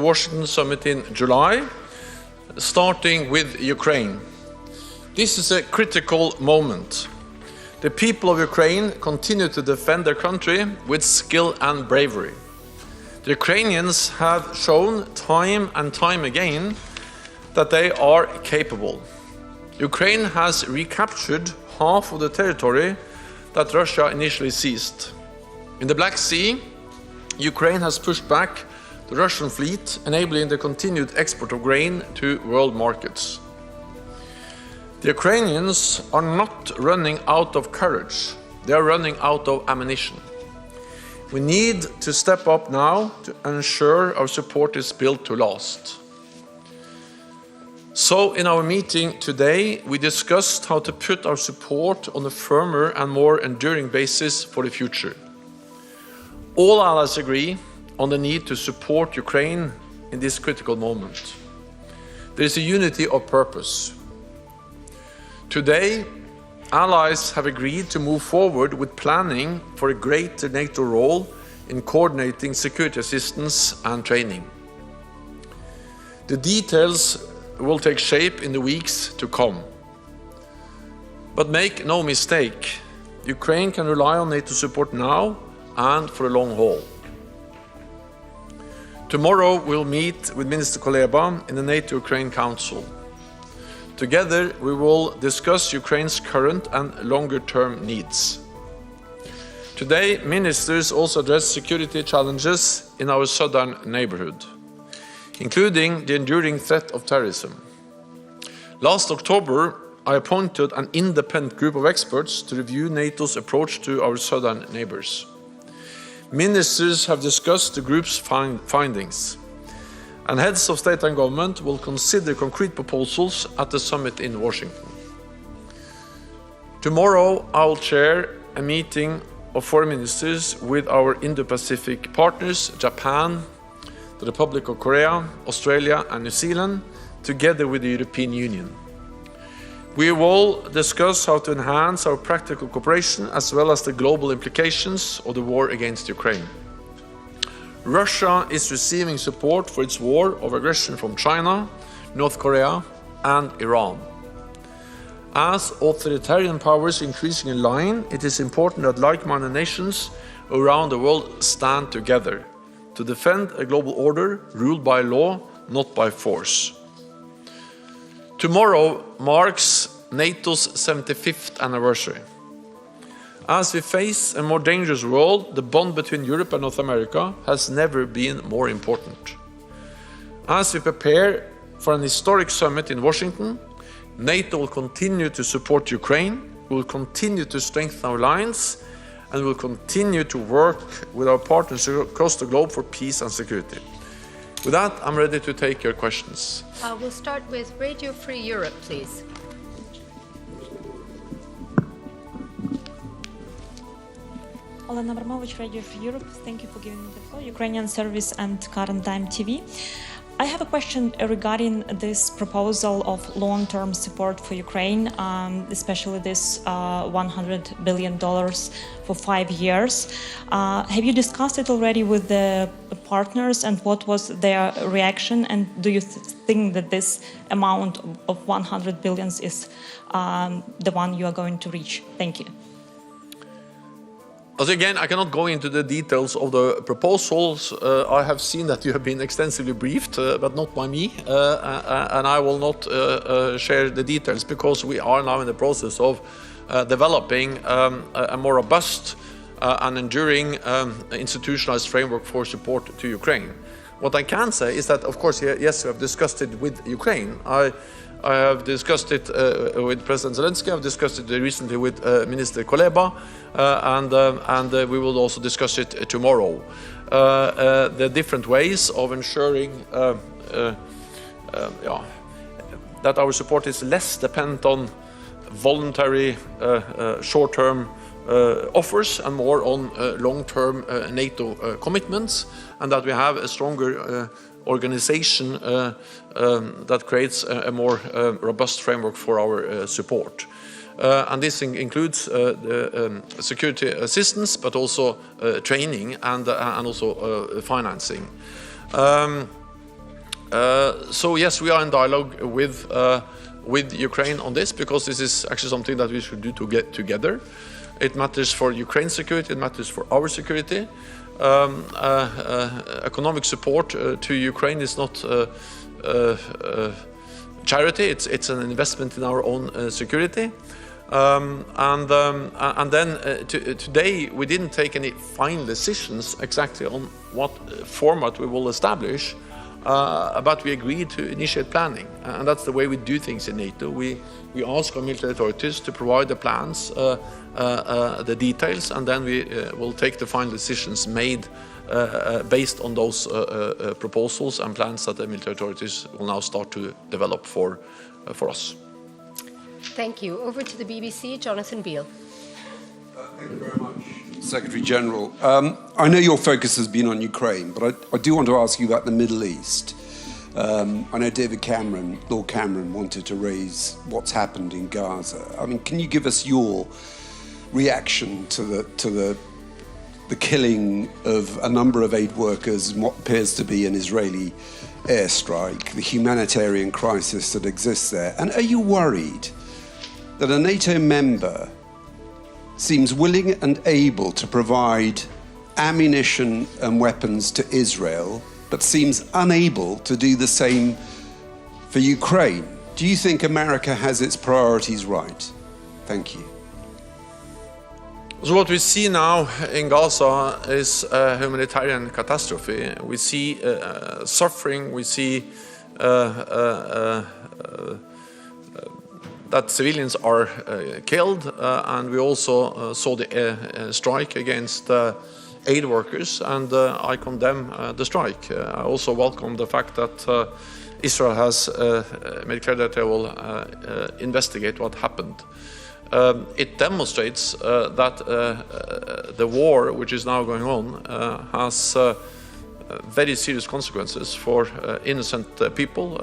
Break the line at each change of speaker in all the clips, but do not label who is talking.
Washington summit in July, starting with Ukraine. This is a critical moment. The people of Ukraine continue to defend their country with skill and bravery. The Ukrainians have shown time and time again that they are capable. Ukraine has recaptured half of the territory that Russia initially seized. In the Black Sea, Ukraine has pushed back the Russian fleet, enabling the continued export of grain to world markets. The Ukrainians are not running out of courage, they are running out of ammunition. We need to step up now to ensure our support is built to last. So in our meeting today, we discussed how to put our support on a firmer and more enduring basis for the future. All allies agree on the need to support Ukraine in this critical moment. There is a unity of purpose. Today, allies have agreed to move forward with planning for a greater NATO role in coordinating security assistance and training. The details will take shape in the weeks to come. But make no mistake, Ukraine can rely on NATO support now and for a long haul. Tomorrow we'll meet with Minister Kuleba in the NATO-Ukraine Council. Together we will discuss Ukraine's current and longer-term needs. Today, ministers also address security challenges in our southern neighborhood, including the enduring threat of terrorism. Last October, I appointed an independent group of experts to review NATO's approach to our southern neighbors. Ministers have discussed the group's findings, and heads of state and government will consider concrete proposals at the summit in Washington. Tomorrow, I will chair a meeting of foreign ministers with our Indo-Pacific partners, Japan, the Republic of Korea, Australia and New Zealand, together with the European Union. We will discuss how to enhance our practical cooperation as well as the global implications of the war against Ukraine. Russia is receiving support for its war of aggression from China, North Korea and Iran. As authoritarian powers increasing in line, it is important that like-minded nations around the world stand together to defend a global order ruled by law, not by force. Tomorrow marks NATO's 75th anniversary. As we face a more dangerous world, the bond between Europe and North America has never been more important. As we prepare for an historic summit in Washington, NATO will continue to support Ukraine, we will continue to strengthen our alliance, and we will continue to work with our partners across the globe for peace and security. With that, I'm ready to take your questions.
We'll start with Radio Free Europe, please.
Olena Abramovich, Radio Free Europe. Thank you for giving me the floor. Ukrainian Service and Current Time TV. I have a question regarding this proposal of long-term support for Ukraine, especially this $100 billion for 5 years. Have you discussed it already with the partners, and what was their reaction? And do you think that this amount of 100 billion is the one you are going to reach? Thank you.
As again, I cannot go into the details of the proposals. I have seen that you have been extensively briefed, but not by me, and I will not share the details because we are now in the process of developing a more robust and enduring institutionalized framework for support to Ukraine. What I can say is that, of course, yes, we have discussed it with Ukraine. I have discussed it with President Zelensky. I've discussed it recently with Minister Kuleba, and we will also discuss it tomorrow. The different ways of ensuring that our support is less dependent on voluntary short-term offers and more on long-term NATO commitments, and that we have a stronger organization that creates a more robust framework for our support. And this includes security assistance, but also training and also financing. So yes, we are in dialogue with Ukraine on this, because this is actually something that we should do to get together. It matters for Ukraine's security, it matters for our security. Economic support to Ukraine is not charity, it's an investment in our own security. Today we didn't take any final decisions exactly on what format we will establish, but we agreed to initiate planning, and that's the way we do things in NATO. We ask our military authorities to provide the plans, the details, and then we will take the final decisions made based on those proposals and plans that the military authorities will now start to develop for us.
Thank you. Over to the BBC, Jonathan Beale.
Thank you very much, Secretary General. I know your focus has been on Ukraine, but I do want to ask you about the Middle East. I know Lord Cameron wanted to raise what's happened in Gaza. I mean, can you give us your reaction to the killing of a number of aid workers in what appears to be an Israeli airstrike, the humanitarian crisis that exists there? And are you worried that a NATO member seems willing and able to provide ammunition and weapons to Israel, but seems unable to do the same for Ukraine? Do you think America has its priorities right? Thank you.
So what we see now in Gaza is a humanitarian catastrophe. We see suffering, we see that civilians are killed, and we also saw the strike against aid workers, and I condemn the strike. I also welcome the fact that Israel has made clear that they will investigate what happened. It demonstrates that the war which is now going on has very serious consequences for innocent people,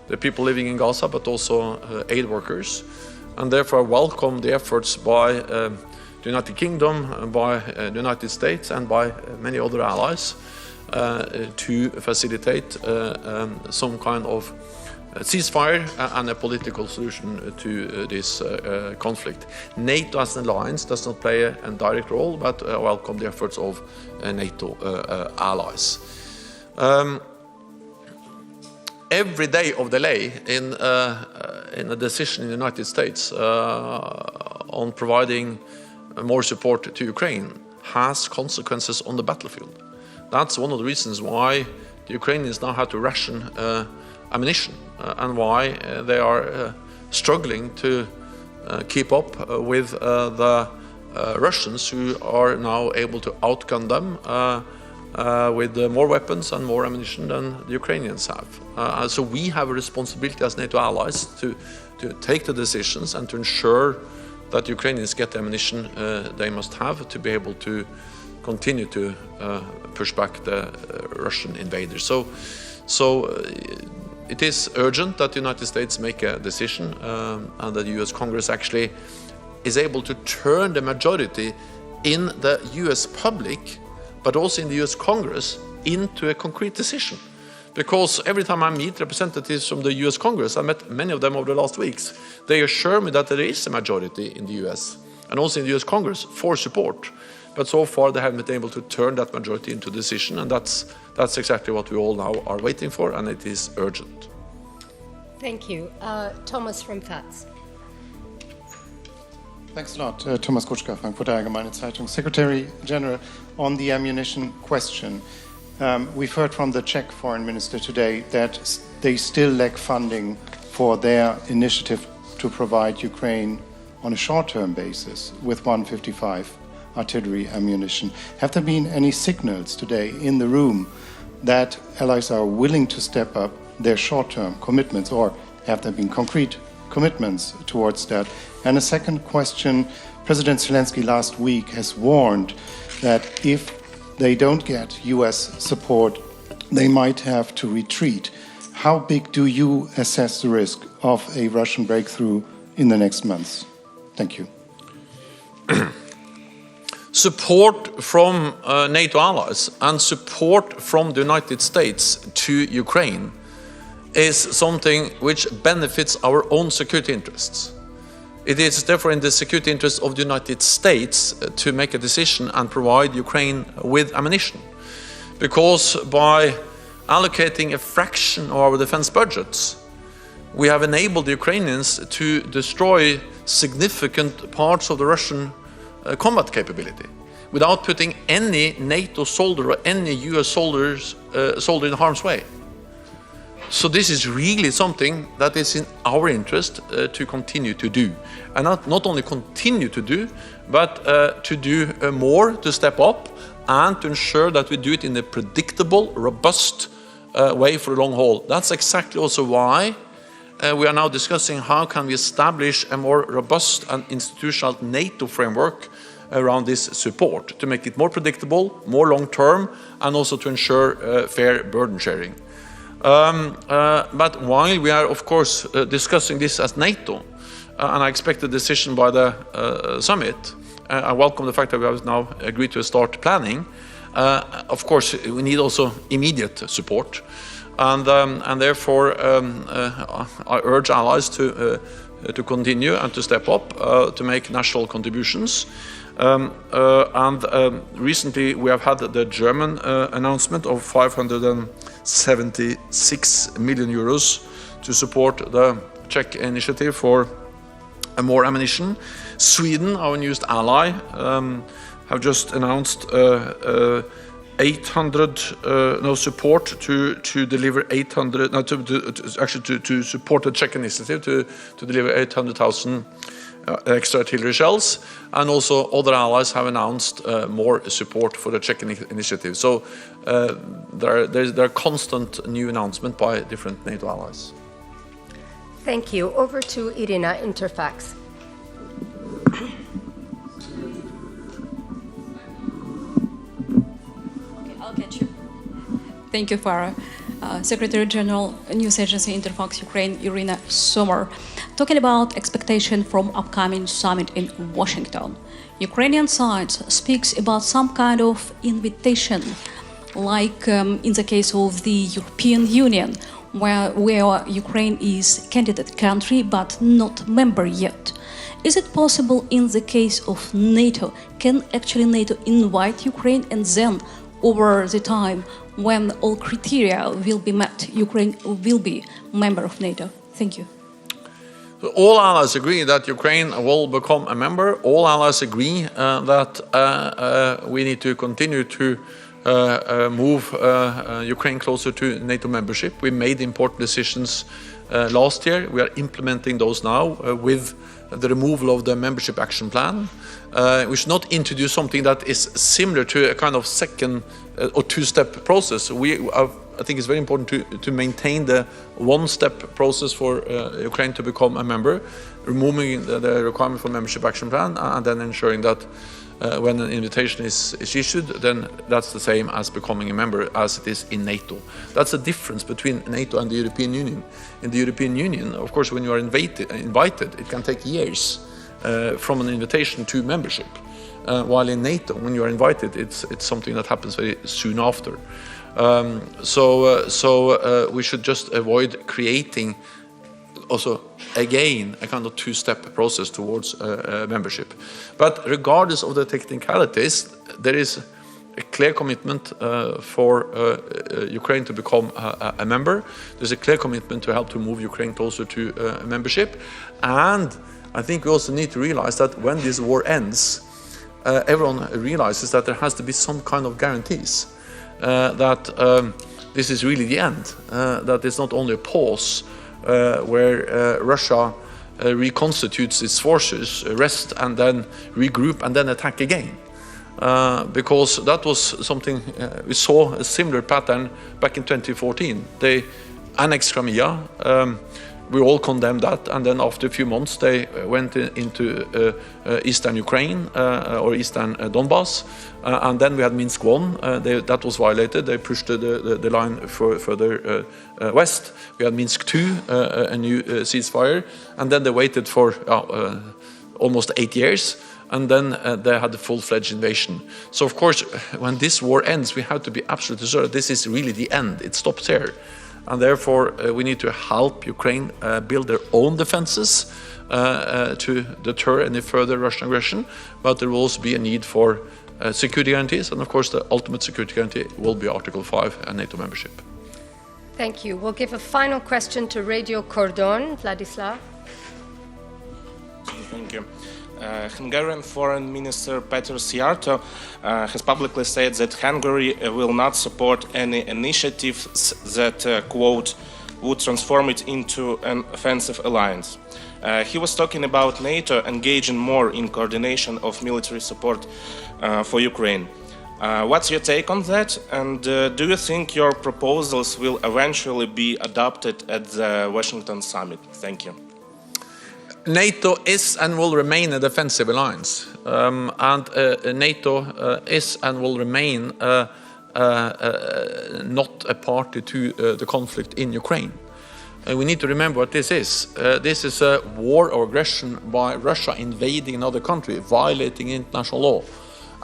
the people living in Gaza, but also aid workers. And therefore I welcome the efforts by the United Kingdom, by the United States, and by many other allies to facilitate some kind of ceasefire and a political solution to this conflict. NATO as an alliance does not play a direct role, but I welcome the efforts of NATO allies. Every day of delay in a decision in the United States on providing more support to Ukraine has consequences on the battlefield. That's one of the reasons why the Ukrainians now have to ration ammunition and why they are struggling to keep up with the Russians, who are now able to outgun them with more weapons and more ammunition than the Ukrainians have. So we have a responsibility as NATO allies to take the decisions and to ensure that Ukrainians get the ammunition they must have to be able to continue to push back the Russian invaders. So it is urgent that the United States make a decision and that the US Congress actually is able to turn the majority in the US public, but also in the US Congress, into a concrete decision. Because every time I meet representatives from the US Congress, I met many of them over the last weeks, they assure me that there is a majority in the US and also in the US Congress for support. But so far they haven't been able to turn that majority into a decision, and that's exactly what we all now are waiting for, and it is urgent.
Thank you. Thomas from FATS.
Thanks a lot. Thomas Kutschka, Frankfurter Allgemeine Zeitung. Secretary General, on the ammunition question, we've heard from the Czech foreign minister today that they still lack funding for their initiative to provide Ukraine on a short-term basis with 155 artillery ammunition. Have there been any signals today in the room that allies are willing to step up their short-term commitments, or have there been concrete commitments towards that? And a second question, President Zelensky last week has warned that if they don't get US support, they might have to retreat. How big do you assess the risk of a Russian breakthrough in the next months? Thank you.
Support from NATO allies and support from the United States to Ukraine is something which benefits our own security interests. It is therefore in the security interest of the United States to make a decision and provide Ukraine with ammunition. Because by allocating a fraction of our defense budgets, we have enabled the Ukrainians to destroy significant parts of the Russian combat capability without putting any NATO soldier or any US soldier in harm's way. So this is really something that is in our interest to continue to do. And not only continue to do, but to do more, to step up, and to ensure that we do it in a predictable, robust way for the long haul. That's exactly also why we are now discussing how can we establish a more robust and institutional NATO framework around this support to make it more predictable, more long-term, and also to ensure fair burden sharing. But while we are, of course, discussing this as NATO, and I expect a decision by the summit, I welcome the fact that we have now agreed to start planning. Of course, we need also immediate support, and therefore I urge allies to continue and to step up to make national contributions. Recently we have had the German announcement of 576 million euros to support the Czech initiative for more ammunition. Sweden, our newest ally, have just announced 800 support to deliver 800 to support the Czech initiative to deliver 800,000 extra artillery shells, and also other allies have announced more support for the Czech initiative. So there are constant new announcements by different NATO allies.
Thank you. Over to Irina, Interfax.
I'll get you. Thank you, Farah. Secretary General, News Agency Interfax Ukraine, Irina Sommer. Talking about expectation from upcoming summit in Washington, Ukrainian side speaks about some kind of invitation, like in the case of the European Union, where Ukraine is candidate country but not member yet. Is it possible in the case of NATO? Can actually NATO invite Ukraine, and then over the time when all criteria will be met, Ukraine will be member of NATO? Thank you.
So all allies agree that Ukraine will become a member. All allies agree that we need to continue to move Ukraine closer to NATO membership. We made important decisions last year. We are implementing those now with the removal of the membership action plan. We should not introduce something that is similar to a kind of second or two-step process. I think it's very important to maintain the one-step process for Ukraine to become a member, removing the requirement for membership action plan, and then ensuring that when an invitation is issued, then that's the same as becoming a member as it is in NATO. That's the difference between NATO and the European Union. In the European Union, of course, when you are invited, it can take years from an invitation to membership. While in NATO, when you are invited, it's something that happens very soon after. So we should just avoid creating also again a kind of two-step process towards membership. But regardless of the technicalities, there is a clear commitment for Ukraine to become a member. There's a clear commitment to help to move Ukraine closer to membership. And I think we also need to realize that when this war ends, everyone realizes that there has to be some kind of guarantees that this is really the end, that it's not only a pause where Russia reconstitutes its forces, rest and then regroup and then attack again. Because that was something, we saw a similar pattern back in 2014. They annexed Crimea, we all condemned that, and then after a few months they went into eastern Ukraine or eastern Donbass, and then we had Minsk I, that was violated. They pushed the line further west. We had Minsk II, a new ceasefire, and then they waited for almost 8 years, and then they had the full-fledged invasion. So of course, when this war ends, we have to be absolutely sure that this is really the end. It stops here. And therefore, we need to help Ukraine build their own defenses to deter any further Russian aggression. But there will also be a need for security guarantees. And of course, the ultimate security guarantee will be Article 5 and NATO membership.
Thank you. We'll give a final question to Radio Cordon, Vladislav.
Thank you. Hungarian Foreign Minister Peter Szijjártó has publicly said that Hungary will not support any initiatives that, quote, would transform it into an offensive alliance. He was talking about NATO engaging more in coordination of military support for Ukraine. What's your take on that? And do you think your proposals will eventually be adopted at the Washington summit? Thank you.
NATO is and will remain a defensive alliance, and NATO is and will remain not a party to the conflict in Ukraine. We need to remember what this is. This is a war or aggression by Russia invading another country, violating international law.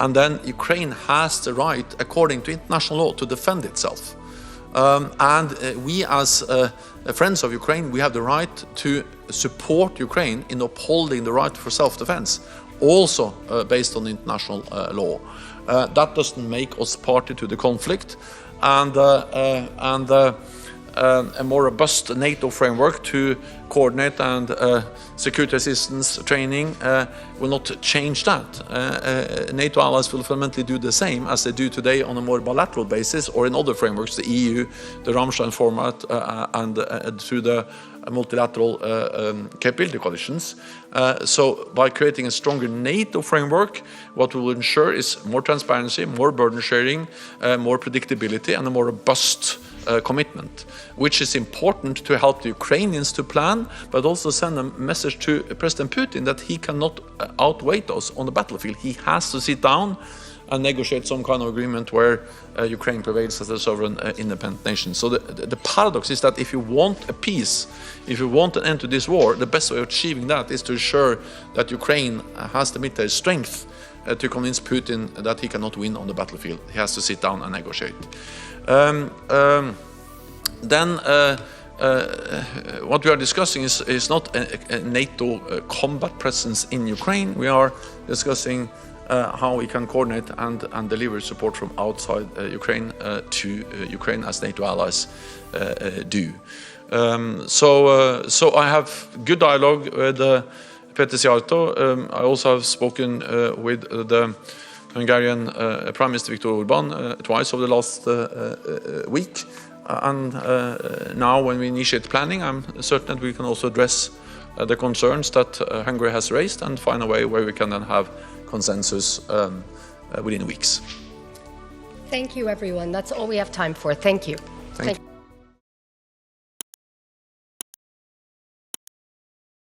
And then Ukraine has the right, according to international law, to defend itself. We as friends of Ukraine, we have the right to support Ukraine in upholding the right for self-defense, also based on international law. That doesn't make us party to the conflict, and a more robust NATO framework to coordinate and security assistance training will not change that. NATO allies will fundamentally do the same as they do today on a more bilateral basis or in other frameworks, the EU, the Ramstein format, and through the multilateral capability coalitions. So by creating a stronger NATO framework, what we will ensure is more transparency, more burden sharing, more predictability, and a more robust commitment, which is important to help the Ukrainians to plan, but also send a message to President Putin that he cannot outweigh us on the battlefield. He has to sit down and negotiate some kind of agreement where Ukraine prevails as a sovereign independent nation. So the paradox is that if you want a peace, if you want an end to this war, the best way of achieving that is to ensure that Ukraine has the military strength to convince Putin that he cannot win on the battlefield. He has to sit down and negotiate. What we are discussing is not a NATO combat presence in Ukraine. We are discussing how we can coordinate and deliver support from outside Ukraine to Ukraine as NATO allies do. So I have good dialogue with Peter Szijjártó. I also have spoken with the Hungarian Prime Minister Viktor Orbán twice over the last week. And now when we initiate planning, I'm certain that we can also address the concerns that Hungary has raised and find a way where we can then have consensus within weeks.
Thank you, everyone. That's all we have time for. Thank you.
Thank you.